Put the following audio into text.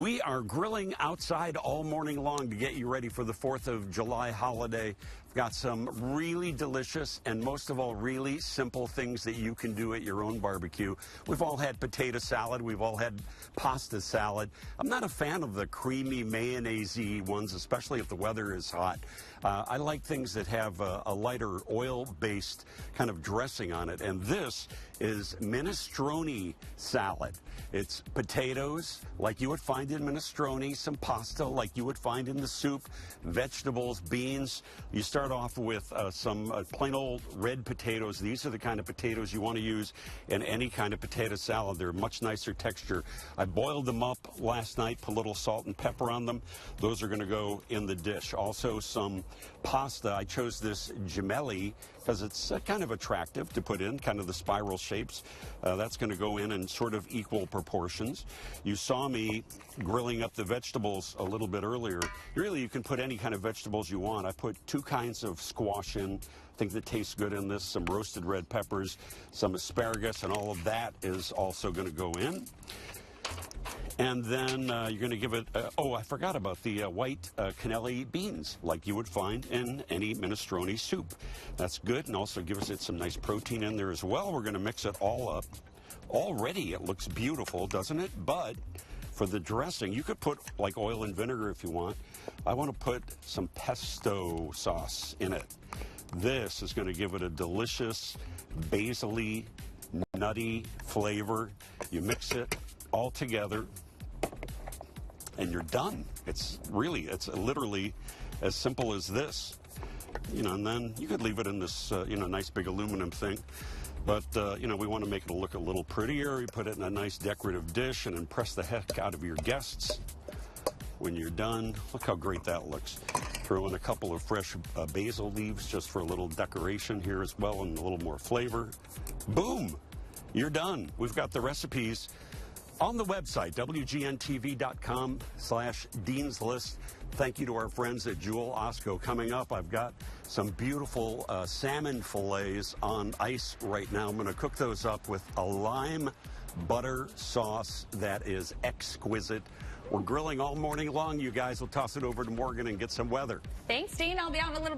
We are grilling outside all morning long to get you ready for the 4th of July holiday. We've got some really delicious and most of all really simple things that you can do at your own barbecue. We've all had potato salad. We've all had pasta salad. I'm not a fan of the creamy mayonnaise-y ones, especially if the weather is hot. I like things that have a lighter oil-based kind of dressing on it. And this is minestrone salad. It's potatoes like you would find in minestrone, some pasta like you would find in the soup, vegetables, beans. You start off with some plain old red potatoes. These are the kind of potatoes you want to use in any kind of potato salad. They're much nicer texture. I boiled them up last night, put a little salt and pepper on them. Those are going to go in the dish. Also some pasta. I chose this gemelli because it's kind of attractive to put in, kind of the spiral shapes. That's going to go in sort of equal proportions. You saw me grilling up the vegetables a little bit earlier. Really, you can put any kind of vegetables you want. I put 2 kinds of squash in. I think that tastes good in this. Some roasted red peppers, some asparagus, and all of that is also going to go in. And then you're going to give it, oh, I forgot about the white cannelli beans, like you would find in any minestrone soup. That's good, and also gives it some nice protein in there as well. We're going to mix it all up. Already it looks beautiful, doesn't it? But for the dressing, you could put like oil and vinegar if you want. I want to put some pesto sauce in it. This is going to give it a delicious, basil-y, nutty flavor. You mix it all together and you're done. It's literally as simple as this, you know, and then you could leave it in this, nice big aluminum thing. But, we want to make it look a little prettier. You put it in a nice decorative dish and impress the heck out of your guests. When you're done, look how great that looks. Throw in a couple of fresh basil leaves just for a little decoration here as well and a little more flavor. Boom! You're done. We've got the recipes on the website, WGNTV.com/Dean's List. Thank you to our friends at Jewel Osco. Coming up, I've got some beautiful salmon fillets on ice right now. I'm going to cook those up with a lime butter sauce that is exquisite. We're grilling all morning long, you guys. We'll toss it over to Morgan and get some weather. Thanks, Dean. I'll be out in a little